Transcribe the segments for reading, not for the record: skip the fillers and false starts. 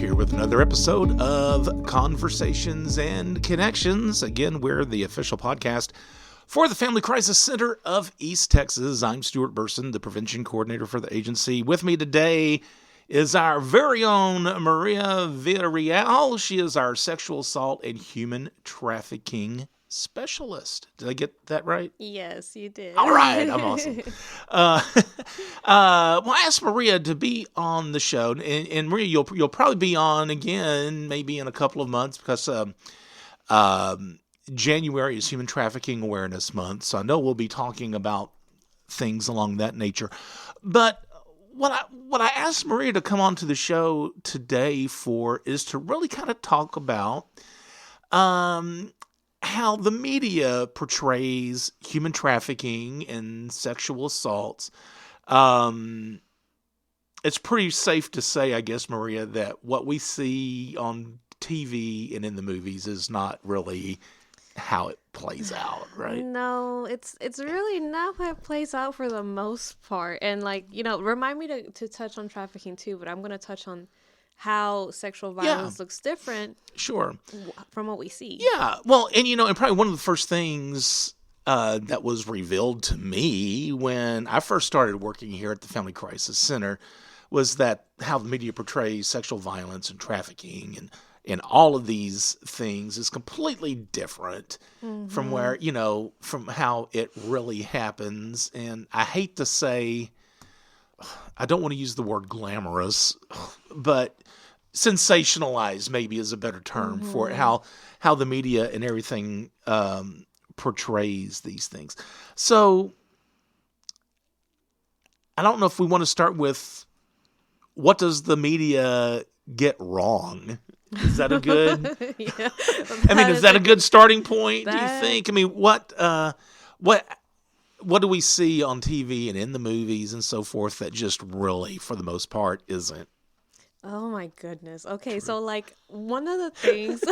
here with another episode of Conversations and Connections. Again, we're the official podcast for the Family Crisis Center of East Texas. I'm Stuart Burson, the prevention coordinator for the agency. With me today is our very own Maria Villarreal. She is our sexual assault and human trafficking specialist. Did I get that right? Yes, you did. All right, I'm awesome. Well, I asked Maria to be on the show, and Maria, you'll probably be on again, maybe in a couple of months, because January is Human Trafficking Awareness Month, so I know we'll be talking about things along that nature. But what I asked Maria to come on to the show today for is to really kind of talk about how the media portrays human trafficking and sexual assaults. It's pretty safe to say, I guess, Maria, that what we see on TV and in the movies is not really how it plays out, right? No, it's really not how it plays out for the most part. And remind me to touch on trafficking too, but I'm going to touch on how sexual violence looks different. Sure. From what we see. Yeah. Well, and probably one of the first things that was revealed to me when I first started working here at the Family Crisis Center was that how the media portrays sexual violence and trafficking and all of these things is completely different from where, from how it really happens. And I hate to say, I don't want to use the word glamorous, but sensationalized maybe is a better term for it, how the media and everything portrays these things. So I don't know if we want to start with what does the media get wrong? Is that a good? Yeah, is that a good starting point? Do you think? What do we see on TV and in the movies and so forth that just really, for the most part, isn't? Oh my goodness. Okay, so one of the things.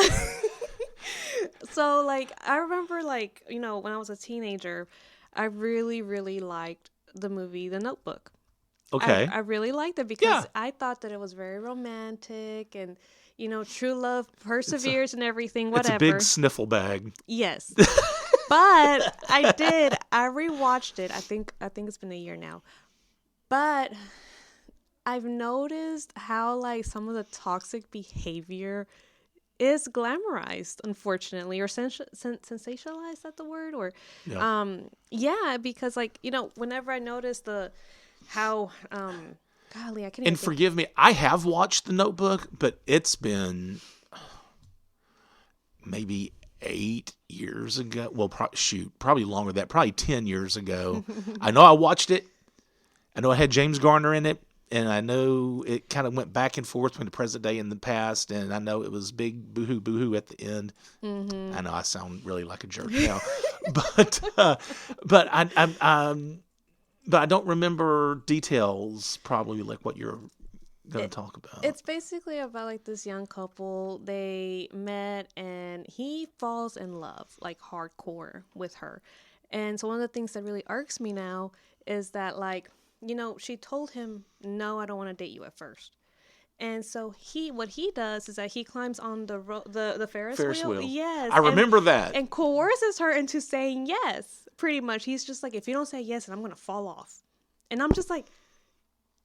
So I remember when I was a teenager, I really, really liked the movie The Notebook. Okay. I really liked it because I thought that it was very romantic and, true love perseveres and everything, whatever. It's a big sniffle bag. Yes. But I rewatched it. I think it's been a year now. But I've noticed how some of the toxic behavior is glamorized, unfortunately, or sensationalized, is that the word? Or because whenever I notice how golly, I can't even forgive me, I have watched The Notebook, but it's been maybe 8 years ago. Well, probably longer than that, probably 10 years ago. I know I watched it. I know I had James Garner in it, and I know it kind of went back and forth between the present day and the past, and I know it was big boo-hoo at the end. I know I sound really like a jerk now, but I don't remember details, probably like what you're going to talk about. It's basically about this young couple. They met and he falls in love hardcore with her. And so one of the things that really irks me now is that she told him, no, I don't want to date you at first. And so what he does is that he climbs on the Ferris wheel. Yes. I remember that. And coerces her into saying yes. Pretty much. He's just if you don't say yes, then I'm going to fall off. And I'm just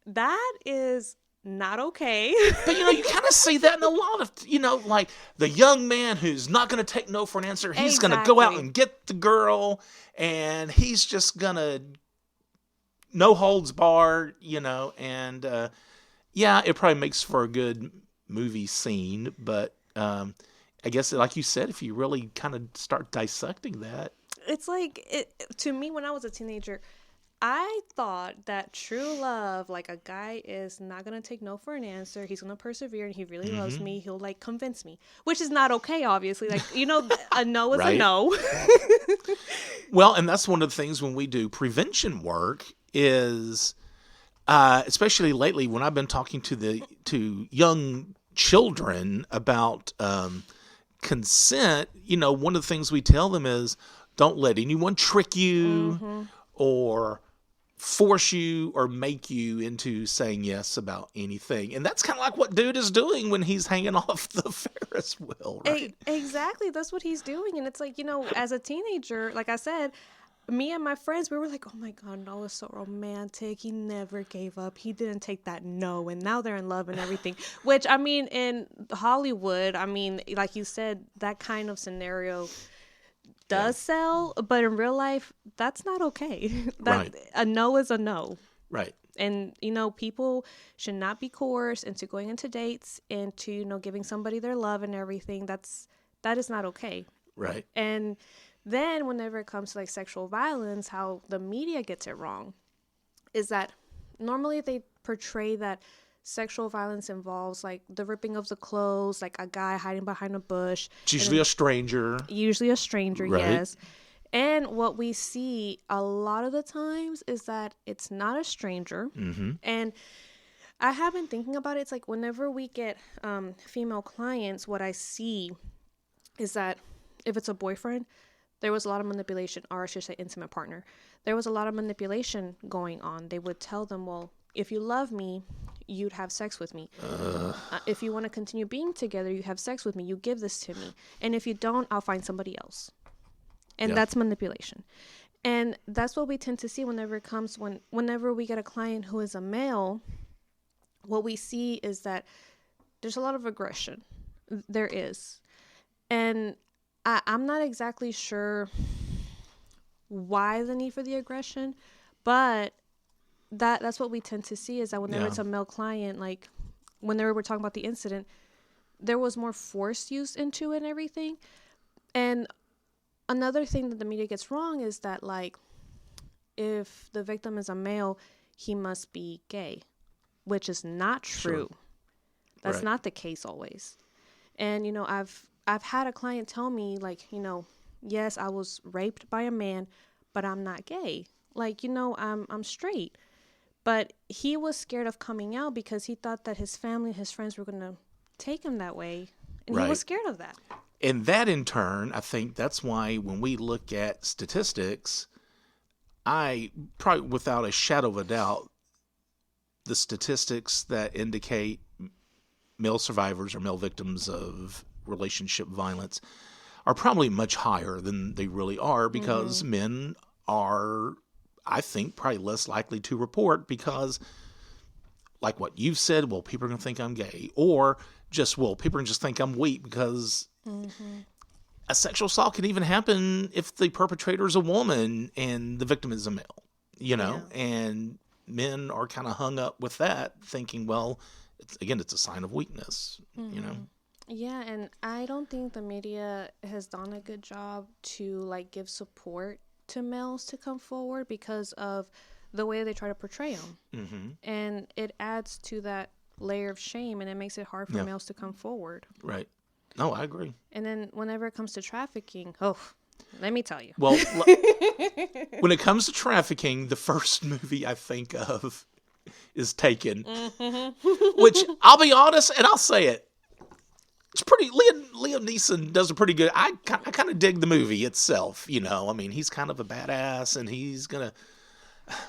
that is not okay. But, you kind of see that in a lot of, the young man who's not going to take no for an answer. He's going to go out and get the girl, and he's just going to no holds barred, and it probably makes for a good movie scene. But I guess, like you said, if you really kind of start dissecting that, it's to me, when I was a teenager, I thought that true love, a guy is not going to take no for an answer. He's going to persevere, and he really loves me. He'll convince me, which is not okay, obviously. A no is a no. Well, and that's one of the things when we do prevention work is, especially lately when I've been talking to young children about consent, one of the things we tell them is, don't let anyone trick you or force you or make you into saying yes about anything. And that's kind of like what dude is doing when he's hanging off the Ferris wheel, right? Exactly. That's what he's doing. And it's like, as a teenager, like I said, me and my friends, we were like, oh my God, Noah's so romantic. He never gave up. He didn't take that no. And now they're in love and everything. Which, I mean, in Hollywood, I mean, like you said, that kind of scenario does sell. But in real life, that's not okay. Right. A no is a no. Right. And, people should not be coerced into going into dates, into, giving somebody their love and everything. That is not okay. Right. And then whenever it comes to like sexual violence, how the media gets it wrong is that normally they portray that sexual violence involves like the ripping of the clothes, like a guy hiding behind a bush. It's usually a stranger. Usually a stranger, Right. yes. And what we see a lot of the times is that it's not a stranger. Mm-hmm. And I have been thinking about it. It's like whenever we get female clients, what I see is that if it's a boyfriend, there was a lot of manipulation, or I should say intimate partner. There was a lot of manipulation going on. They would tell them, well, if you love me, you'd have sex with me. If you want to continue being together, you have sex with me. You give this to me. And if you don't, I'll find somebody else. And that's manipulation. And that's what we tend to see whenever we get a client who is a male. What we see is that there's a lot of aggression. There is. And I'm not exactly sure why the need for the aggression, but that's what we tend to see is that whenever it's a male client, like whenever we're talking about the incident, there was more force used into it and everything. And another thing that the media gets wrong is that, like, if the victim is a male, he must be gay, which is not true. Sure. That's not the case always. And, I've had a client tell me, like, yes, I was raped by a man, but I'm not gay. Like, I'm straight. But he was scared of coming out because he thought that his family and his friends were going to take him that way. And he was scared of that. And that, in turn, I think that's why when we look at statistics, I probably, without a shadow of a doubt, the statistics that indicate male survivors or male victims of relationship violence are probably much higher than they really are because men are, I think, probably less likely to report because, like what you've said, well, people are going to think I'm gay. Or just, well, people are going to just think I'm weak because a sexual assault can even happen if the perpetrator is a woman and the victim is a male, and men are kind of hung up with that thinking, well, it's a sign of weakness, Yeah, and I don't think the media has done a good job to like give support to males to come forward because of the way they try to portray them. And it adds to that layer of shame and it makes it hard for males to come forward. Right. No, I agree. And then whenever it comes to trafficking, let me tell you. Well, when it comes to trafficking, the first movie I think of is Taken, which I'll be honest and I'll say it. It's pretty. Liam Neeson does a pretty good. I kind of dig the movie itself. I mean, he's kind of a badass, and he's gonna.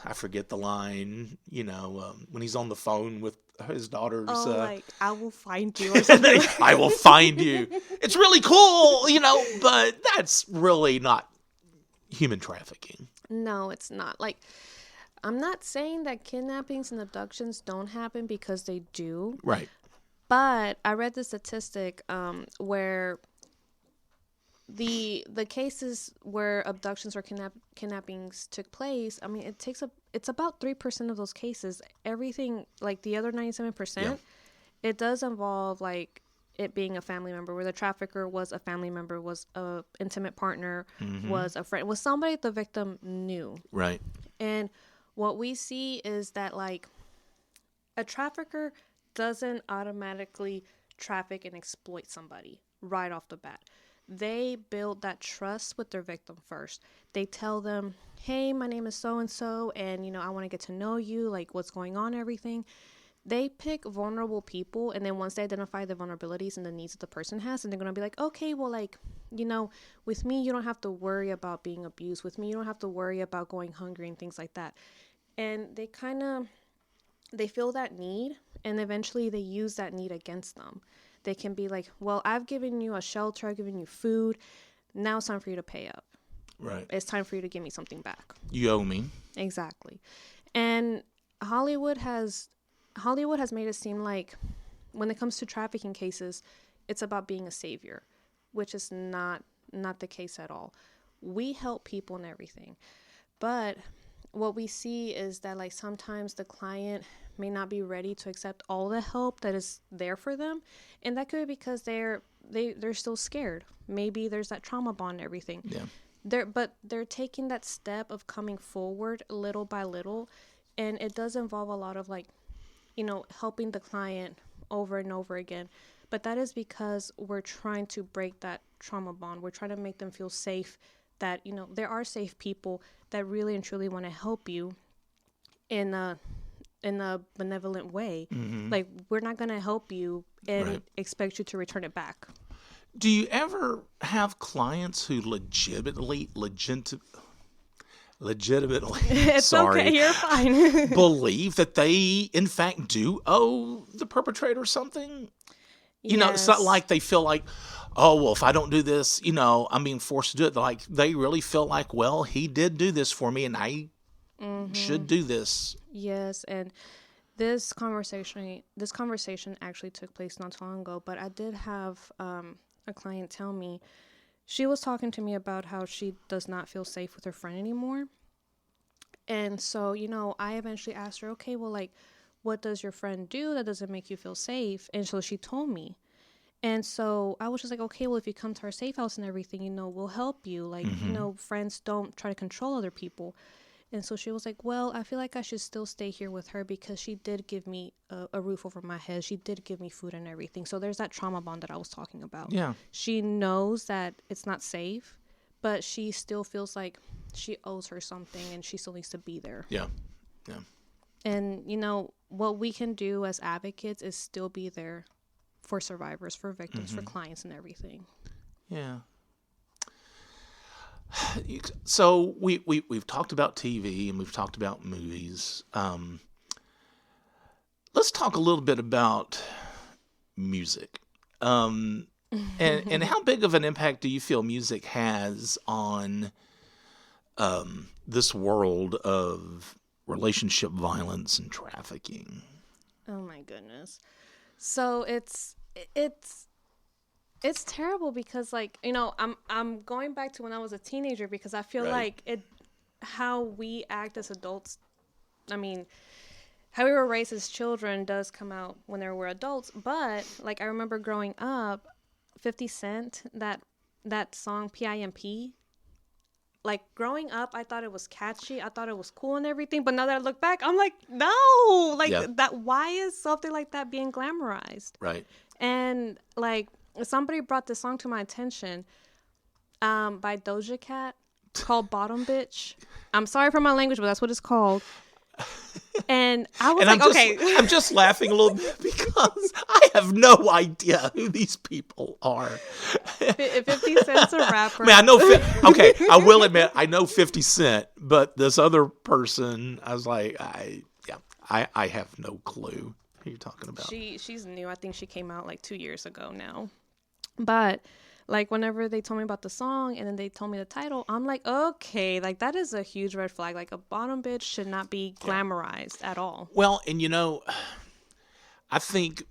I forget the line. When he's on the phone with his daughters. Like I will find you. Or something. I will find you. It's really cool, but that's really not human trafficking. No, it's not. Like, I'm not saying that kidnappings and abductions don't happen because they do. Right. But I read the statistic where the cases where abductions or kidnappings took place, I mean, it's about 3% of those cases. Everything, like the other 97%, it does involve like it being a family member, where the trafficker was a family member, was a intimate partner, was a friend, was somebody the victim knew. Right. And what we see is that like a trafficker doesn't automatically traffic and exploit somebody right off the bat. They build that trust with their victim first. They tell them, hey, my name is so-and-so, and, I want to get to know you, like what's going on, everything. They pick vulnerable people, and then once they identify the vulnerabilities and the needs that the person has, and they're going to be like, okay, well, like, with me, you don't have to worry about being abused. With me, you don't have to worry about going hungry and things like that. and they feel that need, and eventually they use that need against them. They can be like, well, I've given you a shelter, I've given you food, now it's time for you to pay up. Right. It's time for you to give me something back. You owe me. Exactly. And Hollywood has made it seem like when it comes to trafficking cases, it's about being a savior, which is not the case at all. We help people and everything. But what we see is that like sometimes the client may not be ready to accept all the help that is there for them, and that could be because they're still scared. Maybe there's that trauma bond and everything. Yeah. They're taking that step of coming forward little by little, and it does involve a lot of like, helping the client over and over again. But that is because we're trying to break that trauma bond. We're trying to make them feel safe, that, there are safe people that really and truly want to help you in a benevolent way. Mm-hmm. Like, we're not going to help you and expect you to return it back. Do you ever have clients who legitimately, It's sorry, okay, you're fine. believe that they, in fact, do owe the perpetrator something? It's not like they feel like, oh, well, if I don't do this, I'm being forced to do it. Like, they really feel like, well, he did do this for me, and I should do this. Yes, and this conversation actually took place not too long ago, but I did have a client tell me, she was talking to me about how she does not feel safe with her friend anymore. And so, I eventually asked her, okay, well, like, what does your friend do that doesn't make you feel safe? And so she told me. And so I was just like, okay, well, if you come to our safe house and everything, we'll help you. Like, friends don't try to control other people. And so she was like, well, I feel like I should still stay here with her because she did give me a roof over my head. She did give me food and everything. So there's that trauma bond that I was talking about. Yeah. She knows that it's not safe, but she still feels like she owes her something and she still needs to be there. Yeah. Yeah. And, what we can do as advocates is still be there for survivors, for victims, for clients and everything. Yeah. So we've talked about TV and we've talked about movies. Let's talk a little bit about music. And how big of an impact do you feel music has on this world of relationship violence and trafficking? Oh my goodness. So it's terrible because I'm going back to when I was a teenager because I feel like how we act as adults, I mean, how we were raised as children does come out when we're adults. But like I remember growing up, 50 Cent, that song PIMP. Like, growing up, I thought it was catchy. I thought it was cool and everything. But now that I look back, I'm like, no. Like, that. Why is something like that being glamorized? Right. And, like, somebody brought this song to my attention by Doja Cat called Bottom Bitch. I'm sorry for my language, but that's what it's called. And I was okay. I'm just laughing a little bit because I have no idea who these people are. 50 Cent's a rapper. I mean, I know. Okay, I will admit I know 50 Cent, but this other person, I was like, I have no clue who you're talking about. She's new. I think she came out like 2 years ago now. But like whenever they told me about the song and then they told me the title, I'm like, okay, like that is a huge red flag. Like a bottom bitch should not be glamorized at all. Well, and I think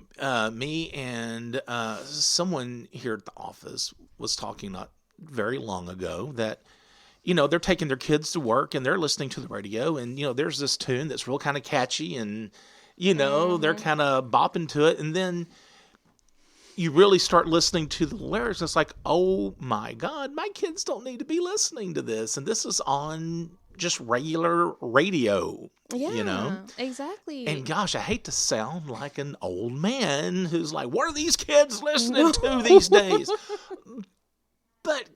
me and someone here at the office was talking not very long ago that, they're taking their kids to work and they're listening to the radio and, there's this tune that's real kind of catchy and, they're kind of bopping to it. And then you really start listening to the lyrics. It's like, oh my God, my kids don't need to be listening to this. And this is on just regular radio, Yeah, exactly. And gosh, I hate to sound like an old man who's like, what are these kids listening to these days? But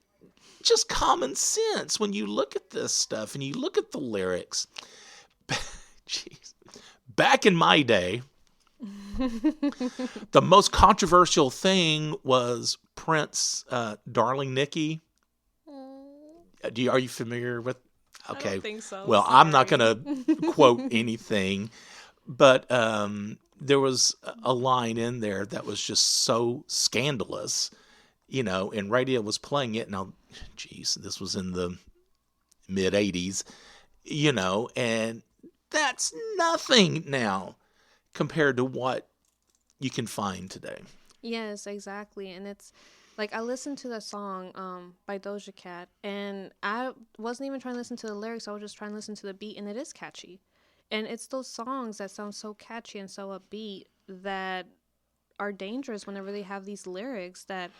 just common sense when you look at this stuff and you look at the lyrics. Jeez. Back in my day, the most controversial thing was Prince, Darling Nikki. Are you familiar with? I Okay. don't think so. Well, I'm not Sorry. going to quote anything, but there was a line in there that was just so scandalous, and radio was playing it. Now, geez, this was in the mid 80s, and that's nothing now compared to what you can find today. Yes, exactly. And it's like I listened to that song by Doja Cat, and I wasn't even trying to listen to the lyrics. I was just trying to listen to the beat, and it is catchy. And it's those songs that sound so catchy and so upbeat that are dangerous whenever they have these lyrics that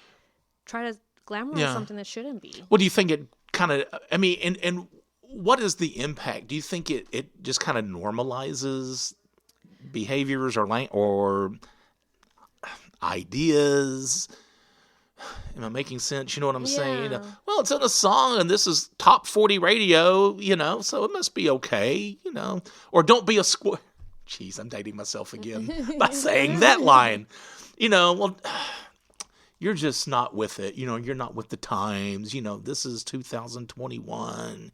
try to glamorize Yeah. something that shouldn't be. What do you think it kind of, I mean, and what is the impact? Do you think it just kind of normalizes behaviors or ideas? Am I making sense? You know what I'm saying? Yeah. Well, it's in a song and this is top 40 radio, so it must be okay, Or don't be a square. Jeez, I'm dating myself again by saying that line. Well, you're just not with it. You're not with the times. This is 2021.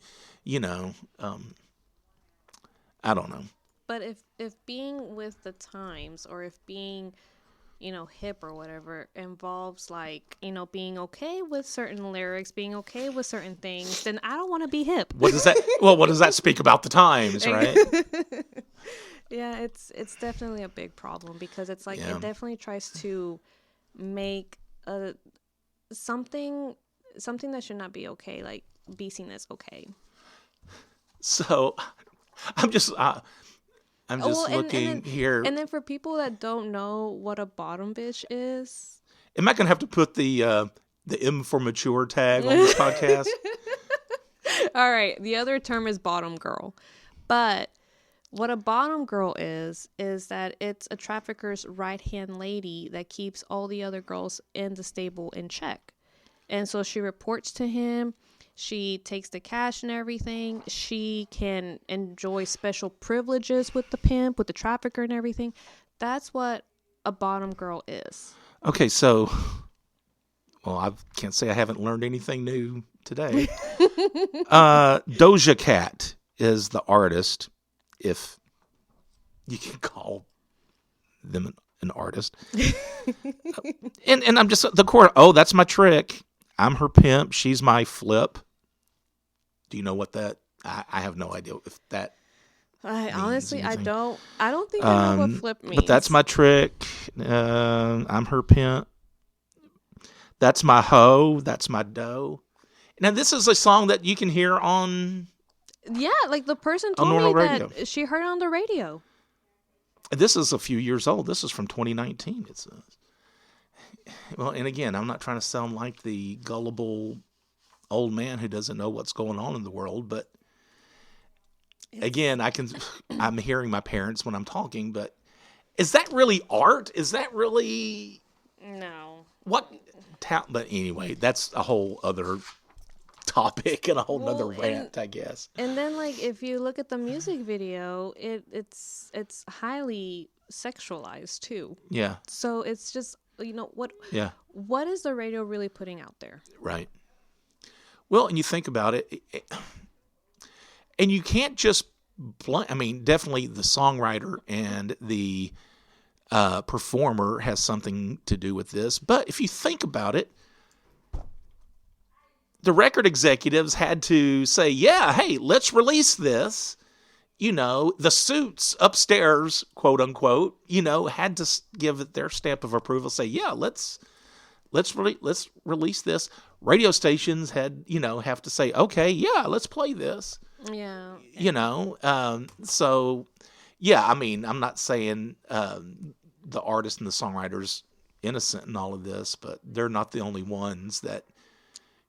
I don't know. But if being with the times, or if being hip or whatever involves like, being okay with certain lyrics, being okay with certain things, then I don't want to be hip. What does that? Well, what does that speak about the times, right? Yeah, it's definitely a big problem, because it's like it definitely tries to make something that should not be okay, like be seen as okay. So I'm just looking here. And then for people that don't know what a bottom bitch is, am I gonna have to put the M for mature tag on this podcast? all right, the other term is bottom girl. But what a bottom girl is that it's a trafficker's right-hand lady that keeps all the other girls in the stable in check. And so she reports to him. She takes the cash and everything. She can enjoy special privileges with the pimp, with the trafficker and everything. That's what a bottom girl is. Okay, so, well, I can't say I haven't learned anything new today. Doja Cat is the artist, if you can call them an artist. and I'm just, the chord, that's my trick. I'm her pimp. She's my flip. Do you know what that, I have no idea if that Honestly, anything. I don't think I know what flip means. But that's my trick. I'm her pimp. That's my hoe. That's my dough. Now, this is a song that you can hear on... Yeah, like the person told normal me radio. that she heard it on the radio. This is a few years old. This is from 2019, it says. Well, and again, I'm not trying to sound like the gullible old man who doesn't know what's going on in the world, but again, I'm hearing my parents when I'm talking, but is that really art? Is that really... No. What? But anyway, that's a whole other topic and a whole other rant, I guess. And then, like, if you look at the music video, it's highly sexualized too. Yeah. So it's just, what? Yeah. What is the radio really putting out there? Right. Well, and you think about it, and you can't just definitely the songwriter and the performer has something to do with this. But if you think about it, the record executives had to say, yeah, hey, let's release this. The suits upstairs, quote unquote, had to give it their stamp of approval, say, yeah, let's release this. Radio stations had, have to say, okay, yeah, let's play this. Yeah. So, yeah, I'm not saying the artist and the songwriter's innocent in all of this, but they're not the only ones that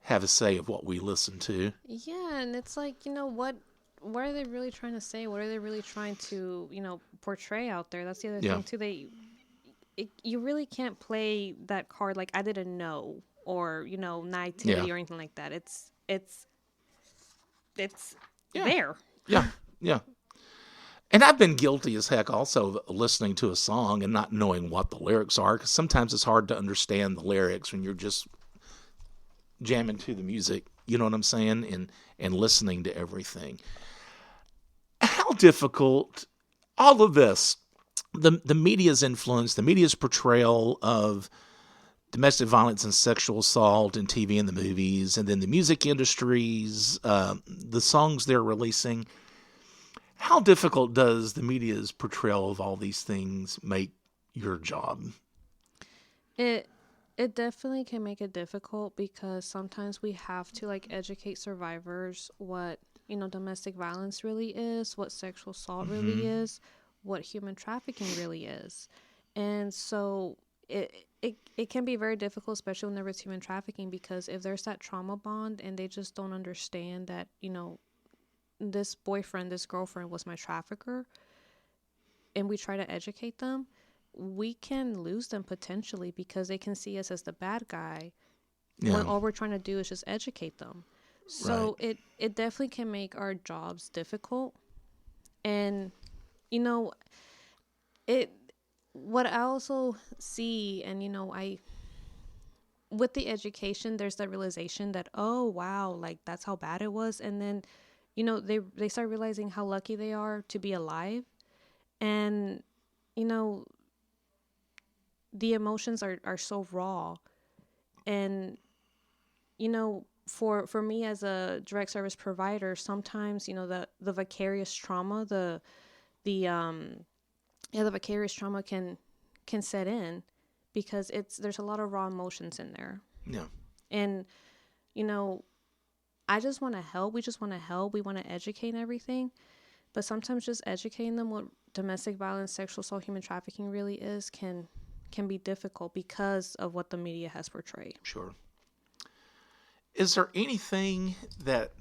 have a say of what we listen to. Yeah, and it's like, what are they really trying to say? What are they really trying to, portray out there? That's the other thing, too. You really can't play that card like I didn't know, or, naivety or anything like that. It's there. Yeah, yeah. And I've been guilty as heck also of listening to a song and not knowing what the lyrics are, because sometimes it's hard to understand the lyrics when you're just jamming to the music. You know what I'm saying? And listening to everything. How difficult all of this, the media's influence, the media's portrayal of domestic violence and sexual assault in TV and the movies, and then the music industries, the songs they're releasing. How difficult does the media's portrayal of all these things make your job? It it definitely can make it difficult because sometimes we have to like educate survivors what, domestic violence really is, what sexual assault really is, what human trafficking really is. And so it can be very difficult, especially whenever it's human trafficking, because if there's that trauma bond and they just don't understand that, this boyfriend, this girlfriend was my trafficker, and we try to educate them, we can lose them potentially because they can see us as the bad guy when all we're trying to do is just educate them. So it definitely can make our jobs difficult. And, it what I also see, and I with the education, there's that realization that, oh wow, like that's how bad it was. And then they start realizing how lucky they are to be alive. And the emotions are so raw. And for me as a direct service provider, sometimes the vicarious trauma, the vicarious trauma can set in because there's a lot of raw emotions in there. Yeah. And I just want to help. We just want to help. We want to educate and everything. But sometimes just educating them what domestic violence, sexual assault, human trafficking really is can be difficult because of what the media has portrayed. Sure. Is there anything that,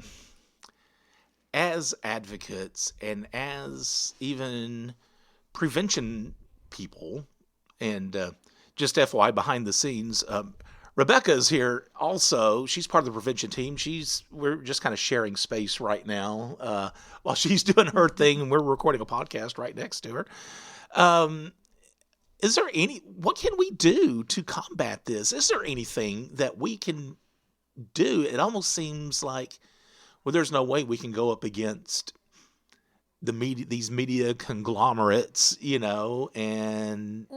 as advocates and as even prevention people, and just FYI behind the scenes, Rebecca is here also. She's part of the prevention team. We're just kind of sharing space right now while she's doing her thing, and we're recording a podcast right next to her. Is there what can we do to combat this? Is there anything that we can do? It almost seems like, well, there's no way we can go up against the media, these media conglomerates, and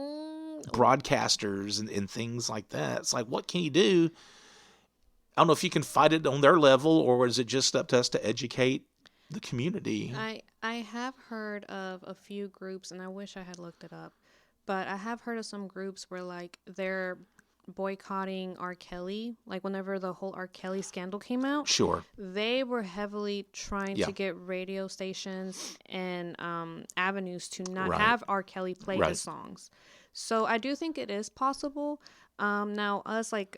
broadcasters and things like that. It's like, what can you do? I don't know if you can fight it on their level, or is it just up to us to educate the community? I have heard of a few groups, and I wish I had looked it up, but I have heard of some groups where like they're boycotting R. Kelly. Like whenever the whole R. Kelly scandal came out, Sure, they were heavily trying to get radio stations and avenues to not have R. Kelly play his songs. So I do think it is possible. Now us like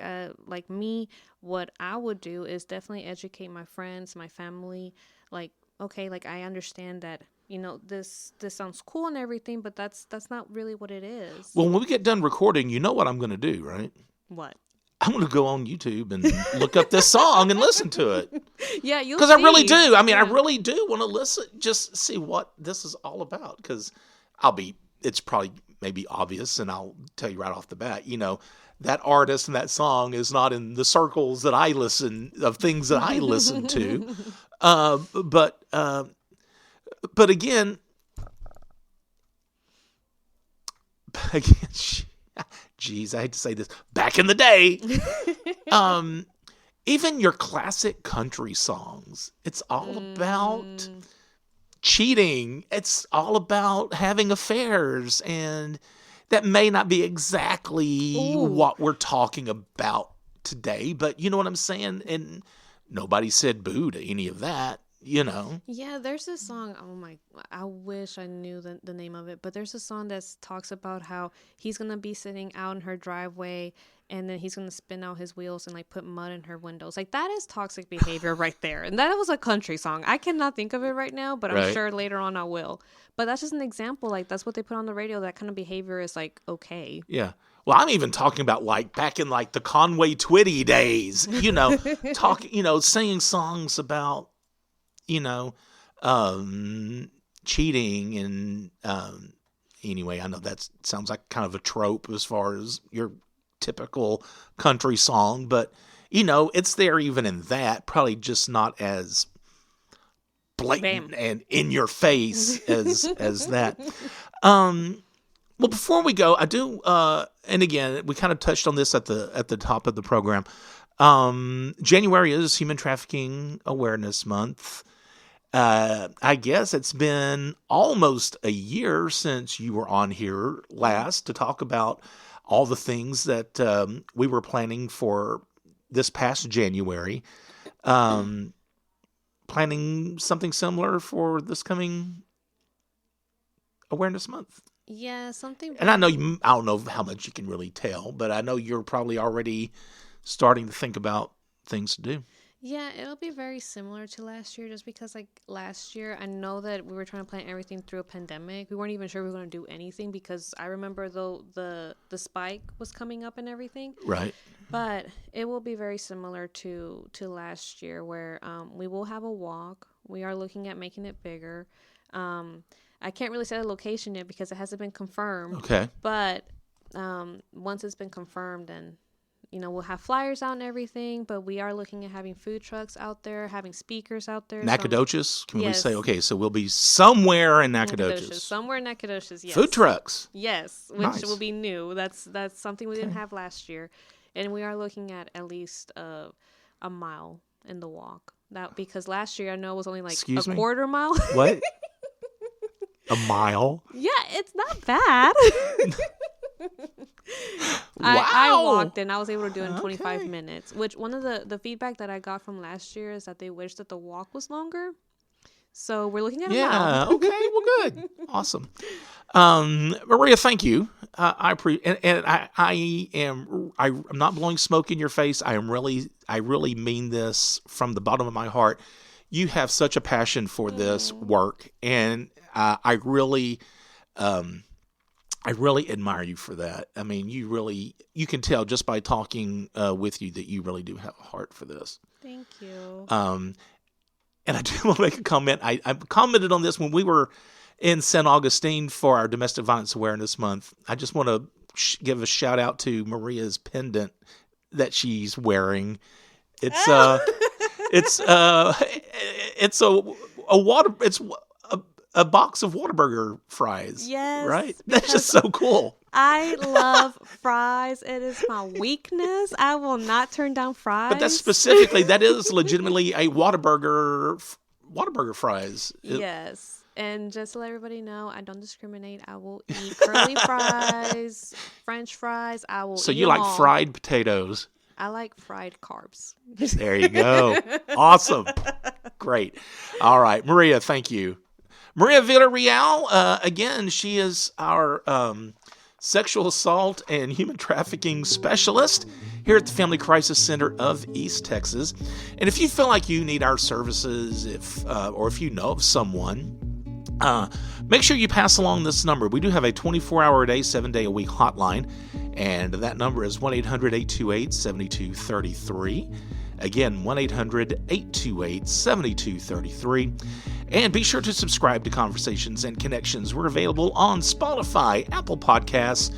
me, what I would do is definitely educate my friends, my family. Like, okay, like I understand that this sounds cool and everything, but that's not really what it is. Well, when we get done recording, you know what I'm going to do, right? What? I'm going to go on YouTube and look up this song and listen to it. Yeah, you'll because see. I really do. I mean, I really do want to listen, just see what this is all about. Because it's probably maybe obvious, and I'll tell you right off the bat, that artist and that song is not in the circles that I listen of things that I listen to. But again, geez, I hate to say this. Back in the day, even your classic country songs, it's all about cheating. It's all about having affairs, and that may not be exactly what we're talking about today, but you know what I'm saying? And nobody said boo to any of that. Yeah, there's this song. Oh my! I wish I knew the name of it. But there's a song that talks about how he's gonna be sitting out in her driveway, and then he's gonna spin out his wheels and like put mud in her windows. Like that is toxic behavior right there. And that was a country song. I cannot think of it right now, but I'm sure later on I will. But that's just an example. Like that's what they put on the radio. That kind of behavior is like okay. Yeah. Well, I'm even talking about like back in like the Conway Twitty days. Singing songs about cheating and anyway, I know that sounds like kind of a trope as far as your typical country song, but it's there even in that, probably just not as blatant and in your face as that. Well, before we go, I do, and again, we kind of touched on this at the top of the program. January is Human Trafficking Awareness Month. I guess it's been almost a year since you were on here last to talk about all the things that we were planning for this past January. Planning something similar for this coming Awareness Month. Yeah, something. And I don't know how much you can really tell, but I know you're probably already starting to think about things to do. Yeah, it'll be very similar to last year, just because like last year, I know that we were trying to plan everything through a pandemic. We weren't even sure we were going to do anything because I remember though the spike was coming up and everything. Right. But it will be very similar to last year, where we will have a walk. We are looking at making it bigger. I can't really set a location yet because it hasn't been confirmed. Okay. But once it's been confirmed, then we'll have flyers out and everything, but we are looking at having food trucks out there, having speakers out there. Nacogdoches? Can Yes. we say, okay, so we'll be somewhere in Nacogdoches. Somewhere in Nacogdoches, yes. Food trucks. Yes, which Nice. will be new. That's something we didn't have last year. And we are looking at least a mile in the walk. Because last year I know it was only like Excuse me? quarter mile. What? A mile? Yeah, it's not bad. Wow. I walked and I was able to do it in 25 Okay. minutes, which one of the feedback that I got from last year is that they wish that the walk was longer. So we're looking at a Yeah. mile. Okay. Well, good. Awesome. Maria, thank you. I'm not blowing smoke in your face. I really mean this from the bottom of my heart. You have such a passion for this work, and I really admire you for that. I mean, you can tell just by talking with you that you really do have a heart for this. Thank you. And I do want to make a comment. I commented on this when we were in St. Augustine for our Domestic Violence Awareness Month. I just want to give a shout out to Maria's pendant that she's wearing. It's a box of Whataburger fries. Yes, Right? That's just so cool. I love fries. It is my weakness. I will not turn down fries. But that is legitimately a Whataburger fries. Yes. And just to let everybody know, I don't discriminate. I will eat curly fries, French fries. So eat you them like all. fried potatoes. I like fried carbs. There you go. Awesome. Great. All right. Maria, thank you. Maria Villarreal, again, she is our sexual assault and human trafficking specialist here at the Family Crisis Center of East Texas. And if you feel like you need our services, or if you know of someone, make sure you pass along this number. We do have a 24-hour-a-day, 7-day-a-week hotline, and that number is 1-800-828-7233. Again, 1-800-828-7233. And be sure to subscribe to Conversations and Connections. We're available on Spotify, Apple Podcasts,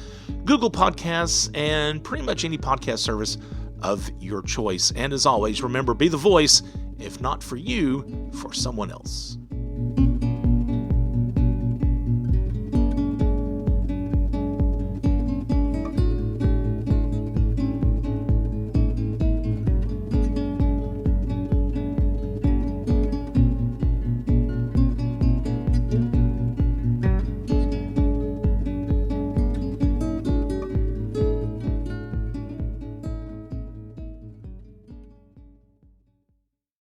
Google Podcasts, and pretty much any podcast service of your choice. And as always, remember, be the voice, if not for you, for someone else.